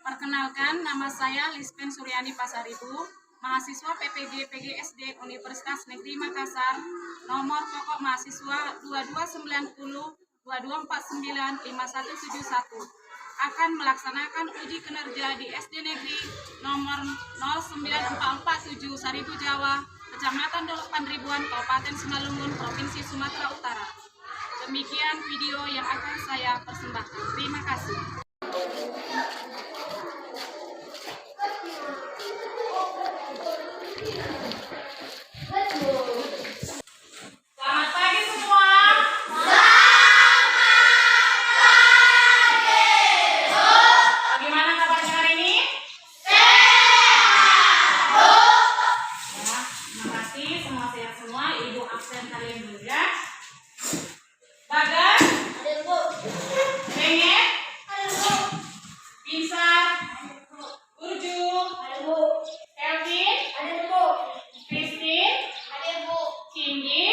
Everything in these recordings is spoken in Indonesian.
Perkenalkan, nama saya Lispen Suryani Pasaribu, mahasiswa PPG PGSD Universitas Negeri Makassar, nomor pokok mahasiswa 2290 2249 5171, akan melaksanakan uji kinerja di SD Negeri nomor 09447 Saribu Jawa, Kecamatan 8000-an, Kabupaten Simalungun, Provinsi Sumatera Utara. Demikian video yang akan saya persembahkan. Terima kasih. Selamat pagi semua. Bagaimana kabarnya hari ini? Ya, terima kasih semua sehat semua. Ibu absen kalian dulu ya. Bagas? Bengek? Pinsar? Urju? Elvin? Christine? Cindy?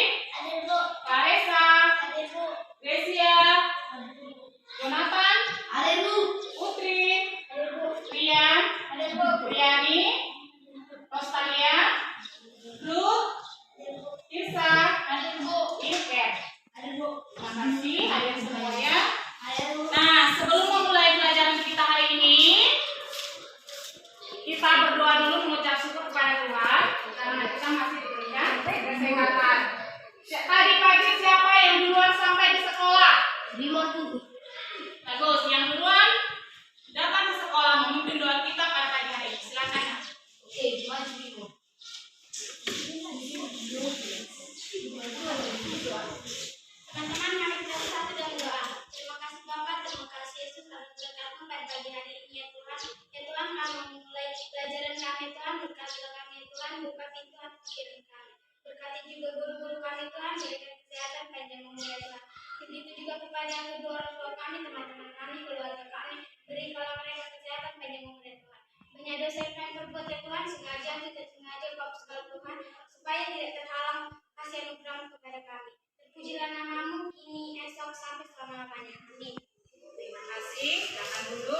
Paresa? Lesia? Jonathan? Putri? Rian? Riani? Rostalia? Ruth? Tirsa? Iket? Terima kasih kalian semua ya. Nah, sebelum memulai pelajaran kita hari ini, kita berdoa dulu mengucap syukur kepada Tuhan karena kita masih diberikan kesehatan. Tadi pagi siapa yang duluan sampai di sekolah? Bagus, yang duluan datang ke sekolah memimpin doa kita pada pagi hari ini. Silakan. Teman-teman, mari kita bersatu dalam doa. Terima kasih Bapak, terima kasih Yesus telah memberkati pada pagi hari ini ya Tuhan. Ya Tuhan, kami memulai pelajaran kami Tuhan, berkatilah kami Tuhan, buka pintu hati pikiran kami. Berkati juga guru-guru kami Tuhan, berikan kesehatan panjang umur ya Tuhan. Begitu juga kepada kedua orang tua kami, teman-teman kami, keluarga kami, berikanlah mereka kesehatan panjang umur ya Tuhan. Banyak dosa yang kami perbuat ya Tuhan, sengaja tidak sengaja Bapak segala Tuhan, supaya tidak terhalang kasih anugerah kepada kami. Terpujilah namamu kini, esok, sampai selama-lamanya. Amin. Terima kasih. Silakan dulu.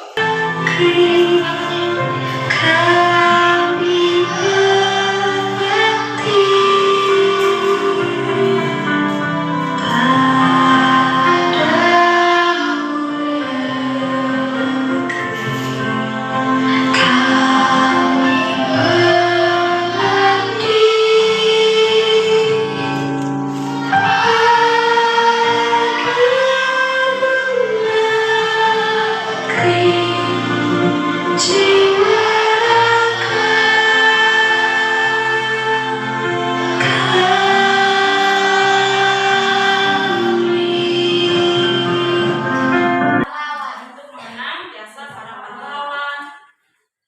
Untuk mengenang jasa para pahlawan.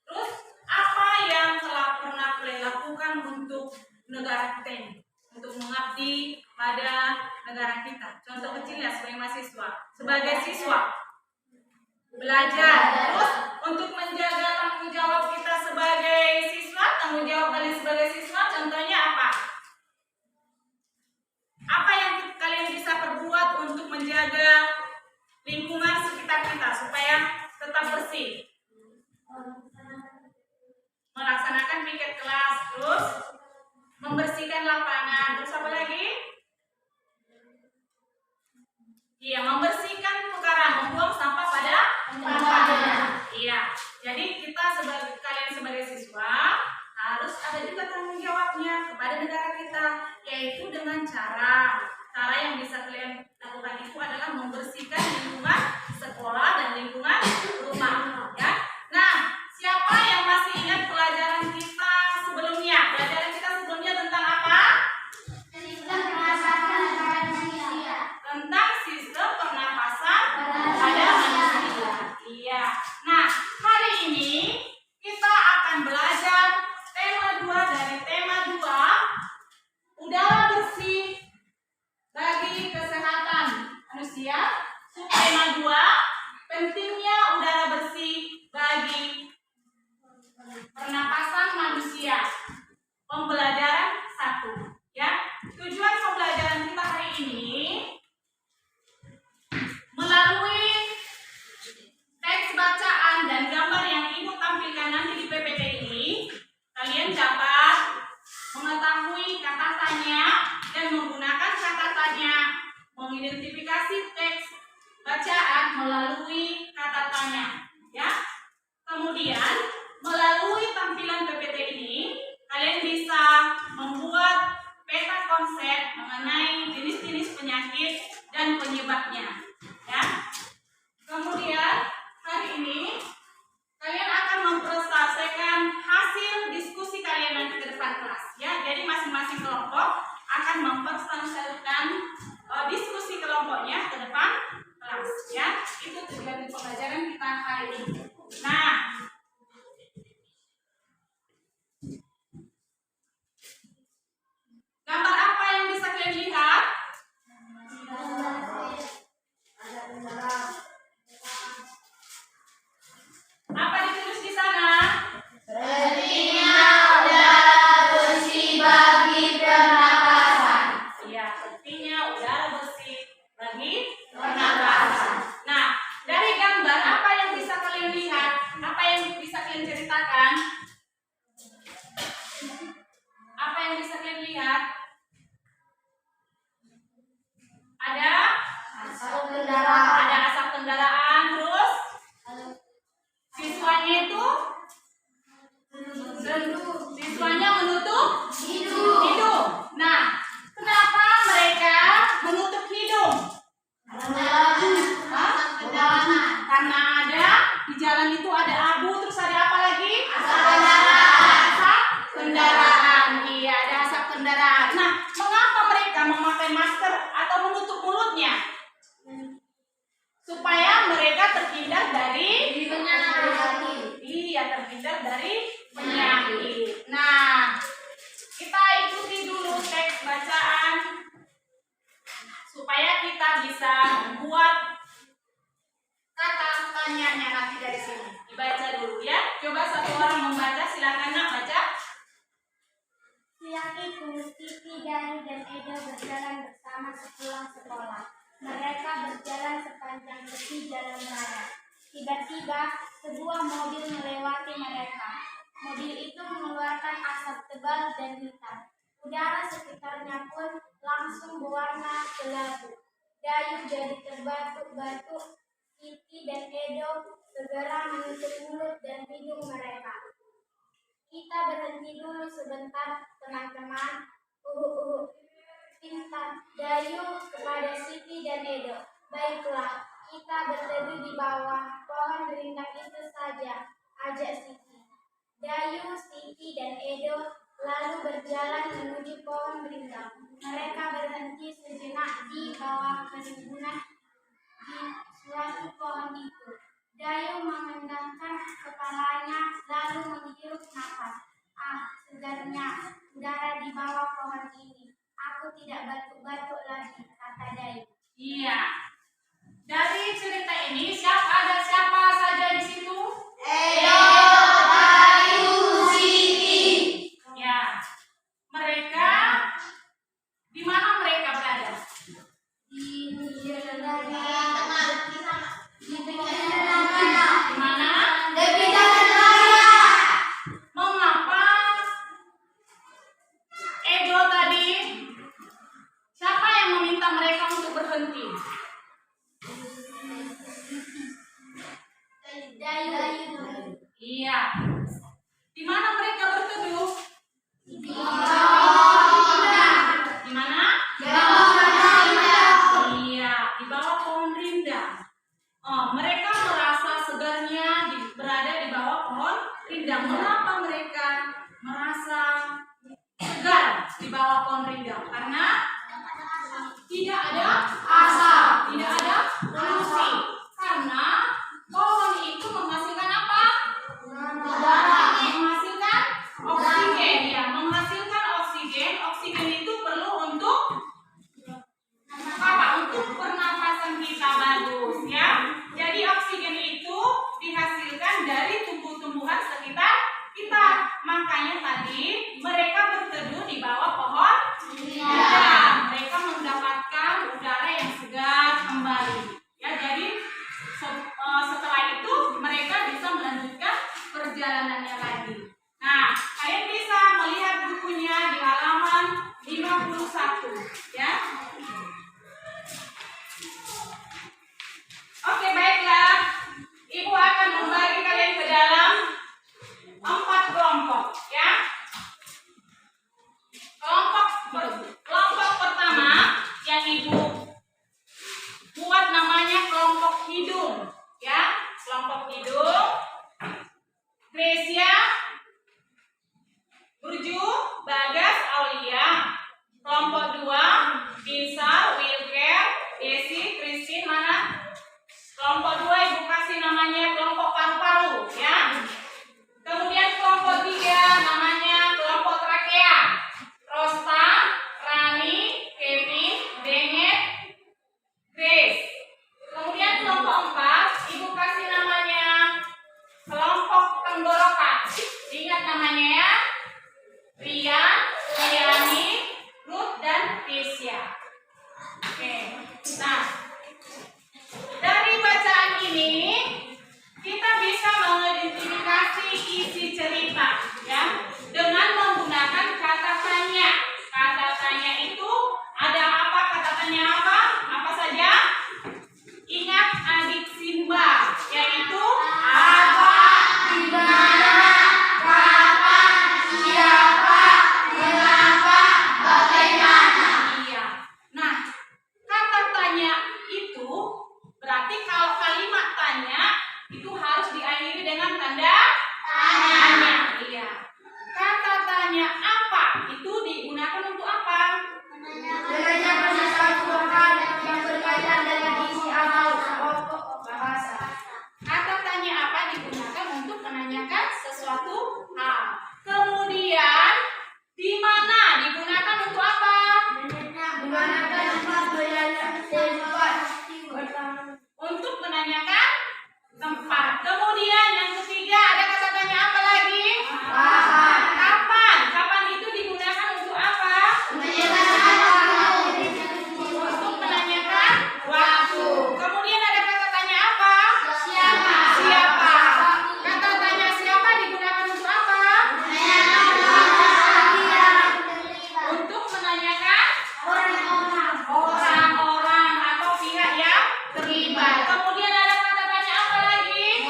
Terus apa yang telah pernah kalian lakukan untuk negara kita ini? Untuk mengabdi pada negara kita. Contoh kecilnya sebagai mahasiswa, sebagai siswa belajar. Terus untuk menjaga tanggung jawab kita sebagai siswa, tanggung jawab kalian sebagai siswa, contohnya apa? Apa yang kalian bisa perbuat untuk menjaga lingkungan sekitar kita supaya tetap bersih? Melaksanakan piket kelas, terus membersihkan lapangan, terus apa lagi? Iya, membersihkan pekarangan, membuang sampah pada tempatnya. Iya, jadi kita kalian sebagai siswa harus ada juga tanggung jawabnya kepada negara kita, yaitu dengan cara yang bisa kalian lakukan itu adalah membersihkan lingkungan sekolah dan lingkungan rumah. Ya, nah siapa yang masih ingat pelajaran kita sebelumnya? Pelajaran kita sebelumnya tentang apa? Tentang sistem pernapasan pada manusia. Iya. Nah, hari ini kita katanya dan menggunakan catatannya. Mengidentifikasi teks bacaan melalui catatannya, ya. Kemudian melalui tampilan PPT ini kalian bisa membuat peta konsep mengenai jenis-jenis penyakit dan penyebabnya, ya. Kemudian hari ini kalian akan mempresentasikan hasil diskusi kalian nanti ke depan kelas, ya. Jadi masing-masing kelompok akan mempresentasikan diskusi kelompoknya ke depan kelas, ya. Itu tujuan pembelajaran kita hari ini. Nah, gambar apa yang bisa kalian lihat? Apa ditulis di sana? Pentingnya udara bersih bagi pernapasan. Iya, pentingnya udara bersih bagi pernapasan. Nah, dari gambar apa yang bisa kalian lihat? Apa yang bisa kalian ceritakan? Apa yang bisa kalian lihat? Ada Asap kendaraan. ada asap kendaraan, terus siswanya itu siswanya menutup hidung. Nah, kenapa mereka menutup hidung? Hah? Karena ada di jalan itu ada abu, terus ada apa lagi? Asap kendaraan. Iya, ada asap kendaraan. Nah, mengapa mereka memakai masker atau menutup mulutnya? Supaya mereka terhindar dari Penyakit. Iya, terhindar dari penyakit. Nah, kita ikuti dulu teks bacaan supaya kita bisa membuat kata tanyanya nanti dari sini. Dibaca dulu ya. Coba satu orang membaca, silakan nak baca. Siang itu Siti, Dayu, dan Edo berjalan bersama sepulang sekolah. Mereka berjalan sepanjang tepi jalan raya. Tiba-tiba sebuah mobil melewati mereka. Mobil itu mengeluarkan asap tebal dan hitam. Udara sekitarnya pun langsung berwarna kelabu. Dayu jadi terbatuk-batuk. Siti dan Edo segera menutup mulut dan hidung mereka. Kita berhenti dulu sebentar, teman-teman. Pintar Dayu kepada Siti dan Edo. Baiklah, kita berteduh di bawah pohon rindang itu saja, ajak Siti. Dayu, Siti, dan Edo lalu berjalan menuju pohon rindang. Mereka berhenti sejenak di bawah kerimbunan di suatu pohon itu. Dayu mengendangkan kepalanya lalu menghirup nafas. Ah, segarnya udara di bawah pohon ini. Aku tidak batuk-batuk lagi, kata Dayu. Iya. Dari cerita ini ada siapa saja di situ? Edo, Dayu, Siti. Ya. Mereka di mana mereka berada? Di Mana? Depi jalan raya. Mengapa Edo tadi? Siapa yang meminta mereka untuk berhenti? Dayu. Iya. Di mana mereka berteduh? Di mana? Iya, di bawah pohon rindang. Oh, mereka merasa segarnya berada di bawah pohon rindang. Mengapa mereka merasa segar di bawah pohon rindang? Karena tidak ada asap, tidak ada polusi. Karena pohon itu menghasilkan apa? Menghasilkan oksigen, ya, menghasilkan oksigen. Oksigen itu perlu untuk apa? Untuk pernapasan kita bagus, ya. Jadi oksigen itu dihasilkan dari tumbuh-tumbuhan sekitar kita. Makanya tadi mereka berteduh di bawah pohon rindang. Mereka mendapatkan udara yang segar kembali. Ya, jadi setelah itu mereka bisa melanjutkan perjalanannya lagi. Nah, kalian bisa melihat bukunya di halaman 56 namanya ya. Rian, Riani, Ruth, dan Tisha. Oke. Nah, dari bacaan ini kita bisa mengidentifikasi isi cerita ya dengan menggunakan kata tanya. Kata tanya itu ada apa? Kata tanya apa? Apa saja? Ingat adik Simba, yaitu apa, di mana, kapan, siapa, mengapa, bagaimana. Iya. Nah, kata tanya itu berarti kalau kalimat tanya itu harus diakhiri dengan tanda tanya. Iya. Kata tanya apa itu digunakan untuk apa? Menanyakan sesuatu hal yang berkaitan dengan isi atau pokok bahasa. Kata tanya apa digunakan untuk menanyakan sesuatu hal. Kemudian di mana digunakan untuk apa? Menanyakan tempat Untuk menanyakan tempat. Kemudian yang ketiga ada kata tanya apa lagi? Kapan? Kapan itu digunakan untuk apa? Untuk menanyakan waktu. Kemudian ada kata tanya apa? Siapa? Kata tanya siapa digunakan untuk apa? Untuk menanyakan orang-orang atau pihak yang terlibat. Kemudian ada kata tanya apa lagi?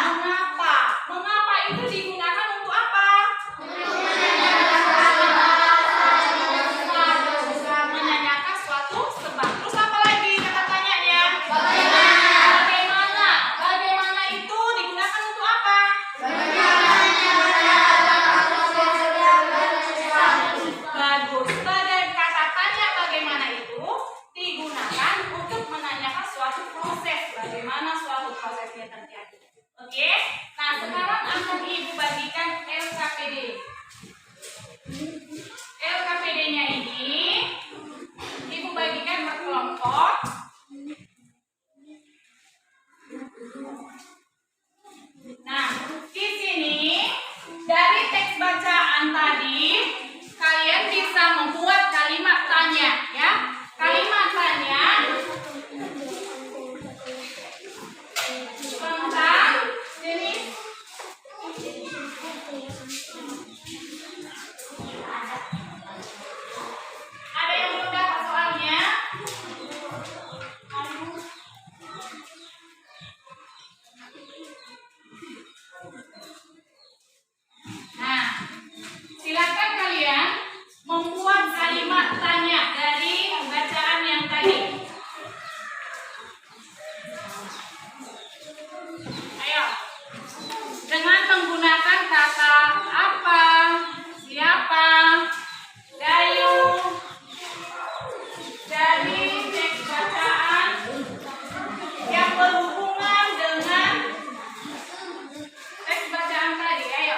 Mengapa? Mengapa itu digunakan untuk apa? Menanyakan suatu sebab. Terus apa lagi kata tanyanya? Bagaimana? Bagaimana itu digunakan untuk apa? Bagus. Kata tanya bagaimana itu digunakan untuk menanyakan suatu proses. Bagaimana suatu prosesnya terjadi. Oke? Nah, sekarang akan Ibu bagikan LKPD. LKPD-nya ini Ibu bagikan per kelompok. Nah, di sini dari teks bacaan tadi kalian bisa membuat kalimat tanya ya. Kalimat tanya tentang jenis ada yang belum dapat soalnya? Nah, silakan kalian membuat kalimat tanya dari bacaan yang tadi. Ayo, dengan menggunakan kata apa, siapa, dayung, dari teks bacaan yang berhubungan dengan teks bacaan tadi. Ayo.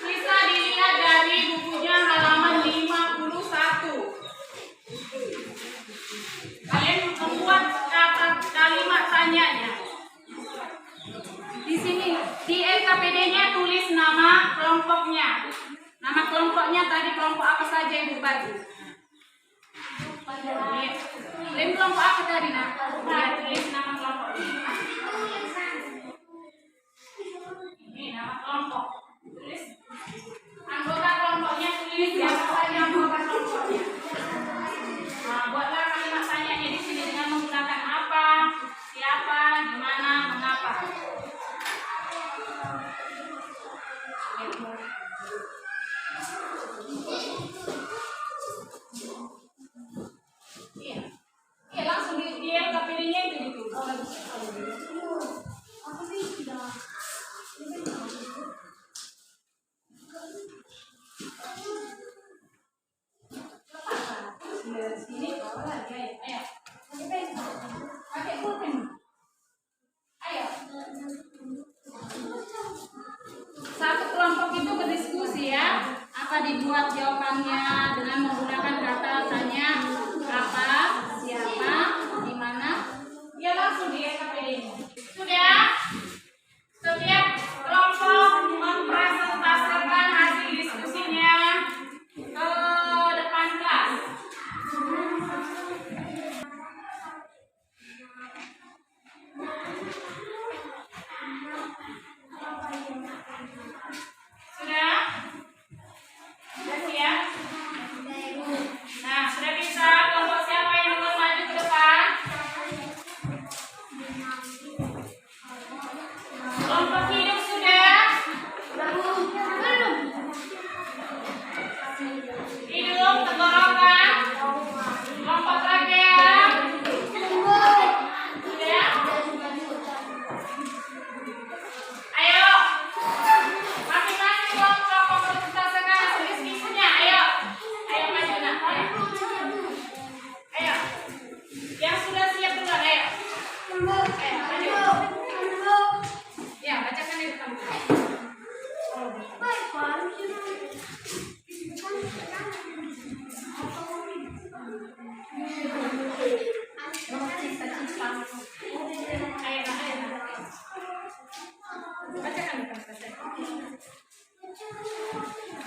Bisa dilihat dari bukunya halaman 51. Kalian membuat kalimat tanyanya. Di sini di LKPD-nya tulis nama kelompoknya. Nama kelompoknya tadi kelompok apa saja Ibu bagi? Kalian kelompok apa tadi nak? Ya, tulis nama kelompoknya. Ini nama kelompok. Tulis anggota kelompoknya, tulis siapa saja anggota kelompoknya. Nah, buatlah kalimat tanyanya di sini dengan menggunakan apa, siapa, di mana, mengapa. Iya, iya langsung di LKPD-nya itu ditulis. Sini bawa lagi, ayo. Pakai pulpen. Ayo. Satu kelompok itu berdiskusi ya. Apa dibuat jawabannya dengan menggunakan kata tanya apa, siapa, di mana. Ya langsung di LKPD. Sudah. Setiap kelompok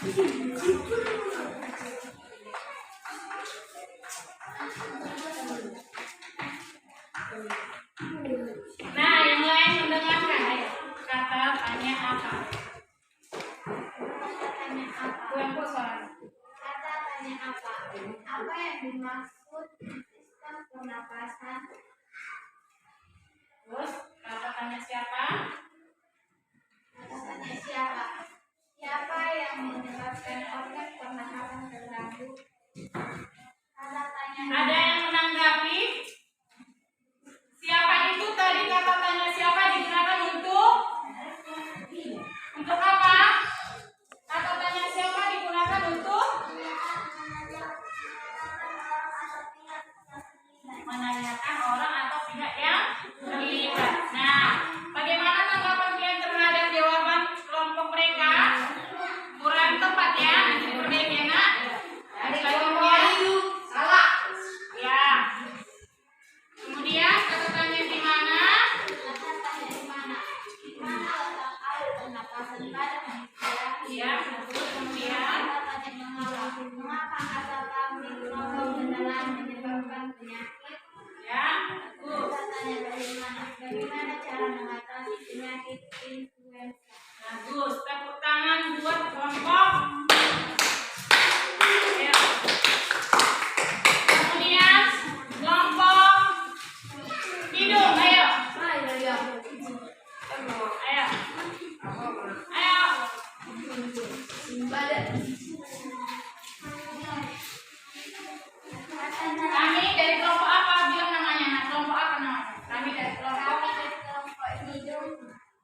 Nah, yang lain mendengarkan. Ayo, kata tanya apa? Kata tanya apa? Kelompok suara. Kata tanya apa? Apa yang dimaksud sistem pernapasan? Terus, kata tanya siapa? Kata tanya siapa? Siapa yang menyebabkan organ pernapasan terganggu? Kata tanya Ada yang menanggapi? Siapa itu tadi kata tanya siapa digunakan untuk apa? Kata tanya siapa digunakan untuk menanyakan orang atau pihak yang terlibat. Nah, bagaimana tanggapan kalian terhadap jawaban kelompok mereka? Kurang tepat ya, nanti diperbaiki ya nak. Selanjutnya salah. Ya. Kemudian kata tanya di mana? Kata tanya di mana? Di mana letak alat pernapasan pada manusia? Ya, terus kemudian Kata tanya mengapa? Mengapa asap mikrofon kendaraan menyebabkan penyakit? ya, terus. Kata tanya bagaimana? Bagaimana cara mengatasi penyakit influenza? Bagus, tepuk tangan buat kelompok. Ya. Kemudian kelompok hidung, ayo. Ayo. Ayo. Kami dari kelompok apa? Bilang namanya. Nah, kelompok apa namanya? Kami dari kelompok Kami dari kelompok hidung.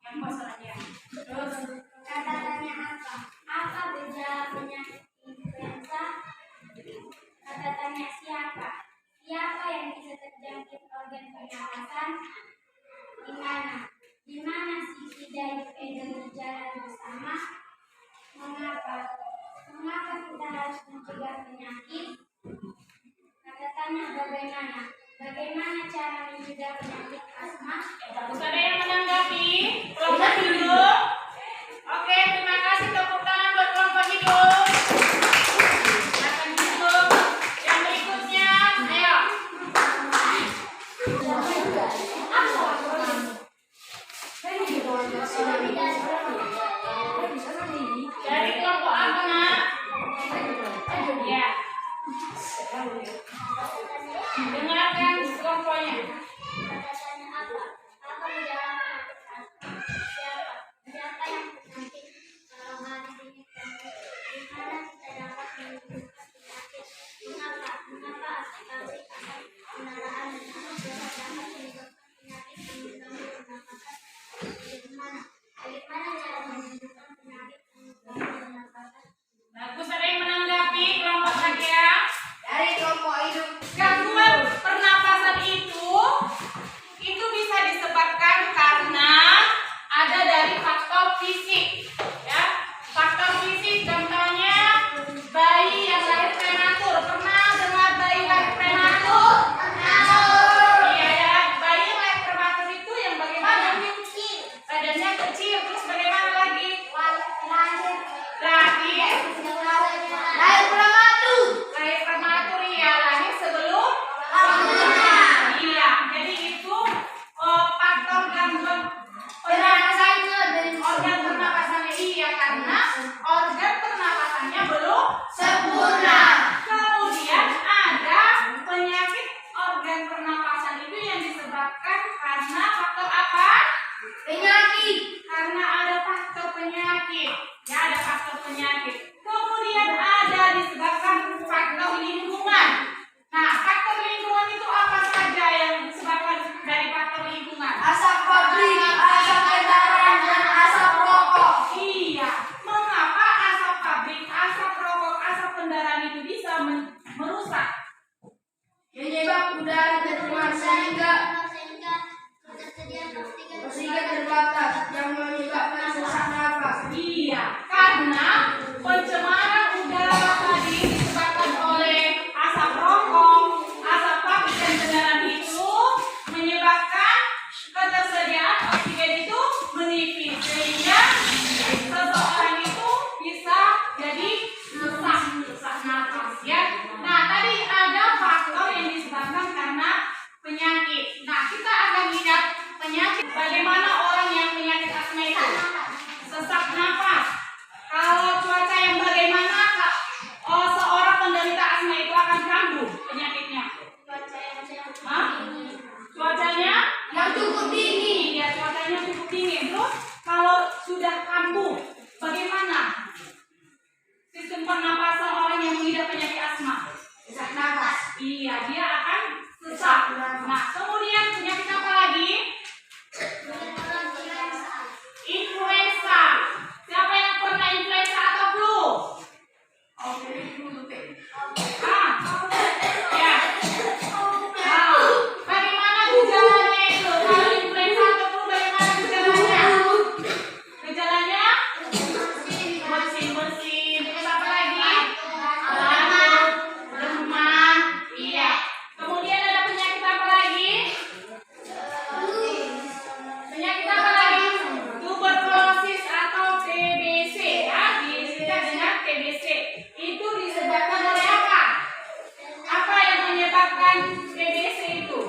yang kosong aja. Terus Kata tanya apa? Apa gejala penyakit influenza? Kata tanya siapa? Siapa yang bisa terjangkit organ pernapasan? Di mana? Di mana sisi dari gejala bersama? Mengapa? Mengapa kita harus mencegah penyakit? Kata tanya bagaimana? Bagaimana cara mencegah penyakit asma? bagus, ada yang menanggapi kelompok hidung? Oke, terima kasih, tepuk tangan buat kelompok hidung. Silakan duduk. Yang berikutnya, ayo. Dari kelompok apa nak? Ya. Dengarkan kelompoknya. Kata tanya apa? Apa gejala penyakit asma? Siapa? Siapa yang penyakit? Kalau mana ini di mana kita dapat menyembuhkan penyakit? Mengapa? Mengapa asap pabrik asap kendaraan dan asap dapat menyebabkan penyakit yang mengganggu pernapasan? Bagaimana? Bagaimana cara menyembuhkan penyakit yang mengganggu pernapasan? Bagus, ada yang menanggapi kelompok saya? Dari kelompok hidup. Gangguan pernapasan itu bisa disebabkan karena ada dari faktor fisik, ya. Faktor fisik contohnya bayi yang lahir prematur. Pernah dengar bayi lahir prematur? Iya ya, bayi yang lahir prematur itu yang bagaimana? Badannya kecil, terus bagaimana lagi? Lahir prematur, ya, lahir sebelum iya, jadi itu faktor gangguan pernapasan organ pernapasannya, iya, karena organ pernapasannya belum Sempurna. Kemudian ada penyakit organ pernapasan itu yang disebabkan karena faktor apa? Penyakit. Karena ada faktor penyakit, ya, ada faktor penyakit. Kemudian ada disebabkan faktor lingkungan. Nah, faktor lingkungan itu apa saja yang disebabkan dari faktor lingkungan? Asap pabrik, asap kendaraan, dan asap rokok. Iya, mengapa asap pabrik, asap rokok, asap kendaraan itu bisa merusak? Menyebab udara tercemar sehingga ketersediaan oksigen oksigen terbatas yang menyebabkan sesak nafas. Iya, karena pencemaran udara tadi disebabkan ini. Terus kalau sudah kambuh, bagaimana sistem pernapasan orang yang mengidap penyakit asma? Sesak nafas. Iya, dia akan sesak. Nah, kemudian penyakit apa lagi? Influenza. Siapa yang pernah influenza atau flu? Oke, dulu teh. Ah, ya. Ah, bagaimana gejalanya itu? Kalau influenza atau flu, bagaimana gejalanya? Gejalanya? Bersin-bersin. Terus apa lagi? Batuk, demam. Iya. Kemudian ada penyakit apa lagi? Penyakit apa lagi? Tuberkulosis atau TBC ya, disingkat dengan TBC. Itu disebabkan oleh apa? Apa yang menyebabkan TBC itu?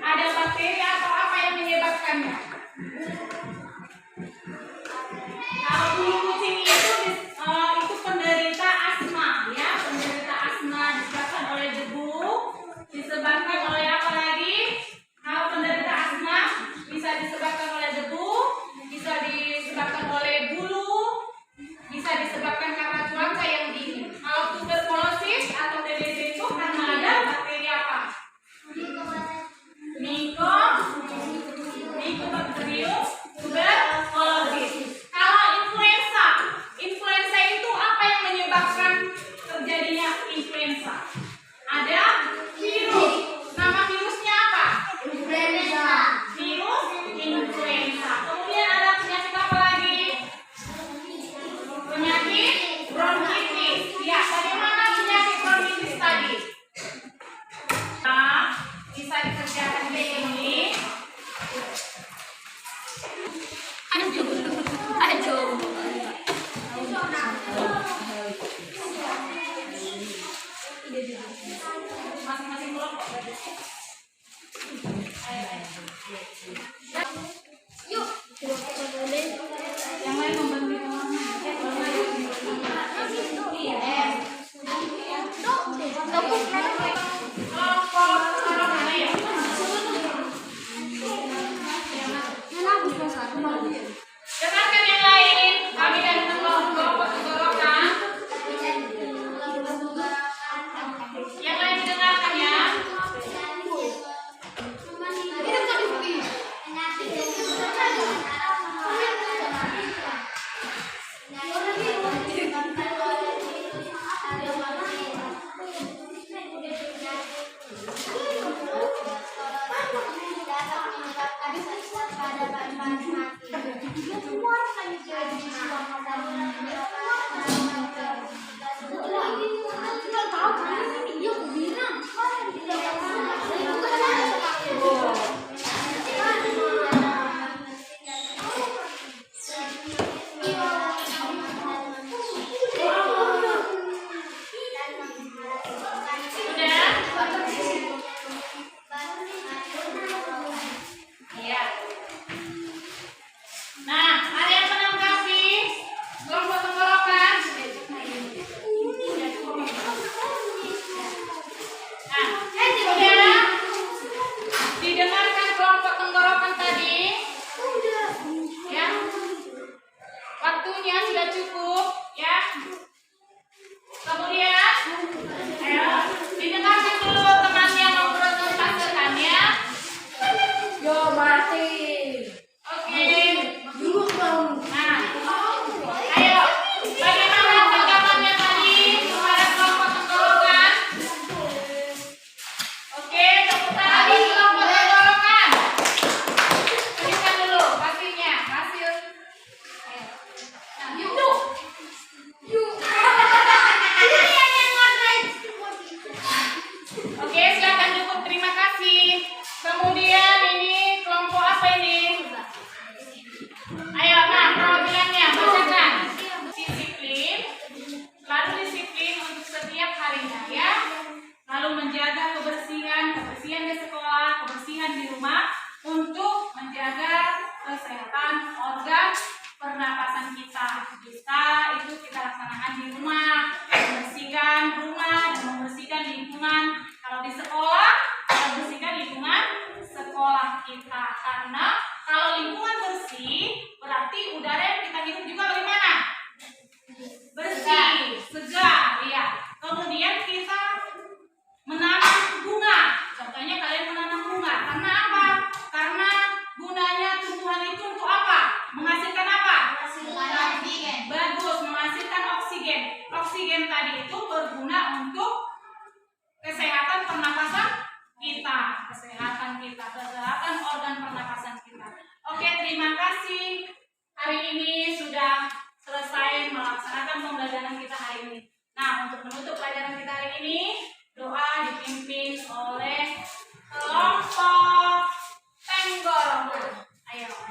Ada bakteri atau apa yang menyebabkannya? Kalau bulu kucing itu penderita asma ya, penderita asma disebabkan oleh debu, disebabkan oleh apa lagi? Kalau penderita asma bisa disebabkan oleh debu, bisa disebabkan oleh bulu, bisa disebabkan karena cuaca yang dingin. Kalau tuberkulosis atau TBC itu karena ada bakteri apa? Mycobacterium tuberculosis. Kalau influenza itu apa yang menyebabkan terjadinya influenza? Ada virus. Nama virusnya apa? Influenza. Virus influenza. Kemudian ada penyakit apa lagi? Penyakit bronkitis. Ya, bagaimana penyakit bronkitis tadi? Nah, bisa dikerjakan di sini. Masing-masing kelompok. Yang lain membantu dengarkan yang lain. Kami dari kelompok tenggorokan. Yang lain dengarkan ya. Iya. Nah, ada yang menanggapi kelompok tenggorokan? Nah, sudah didengarkan kelompok tenggorokan tadi? Ya. Waktunya sudah cukup, ya. Kemudian, ayo didengarkan dulu teman yang mau presentasikannya. Yo mati. Oke. Dulu dong. Nah, ayo, bagaimana tanggapannya tadi kepada kelompok tenggorokan? Oke, tepuk tangan di kelompok tenggorokan. Tunjukkan dulu hasilnya, hasil. Nah, yuk. Oke, silakan cukup. Terima kasih. Kemudian ini kelompok apa ini? Ayo, nah, perwakilannya bacakan. Disiplin, lalu disiplin untuk setiap harinya ya. Lalu menjaga kebersihan di sekolah, kebersihan di rumah untuk menjaga kesehatan organ pernapasan kita. Itu kita laksanakan di rumah, membersihkan rumah dan membersihkan lingkungan. Kalau di sekolah, kita bersihkan lingkungan sekolah kita karena Kalau lingkungan bersih, berarti udara yang kita hirup juga bagaimana? Bersih, segar, ya. Kemudian kita menanam bunga. Contohnya kalian menanam bunga. Karena apa? Karena gunanya tumbuhan itu untuk apa? Menghasilkan apa? Bagus, menghasilkan oksigen. Oksigen tadi itu berguna untuk kesehatan pernapasan kita, kesehatan organ pernapasan kita. Oke, terima kasih. Hari ini sudah selesai melaksanakan pembelajaran kita hari ini. Nah, untuk menutup pelajaran kita hari ini, doa dipimpin oleh kelompok Tenggorokan. Ayo.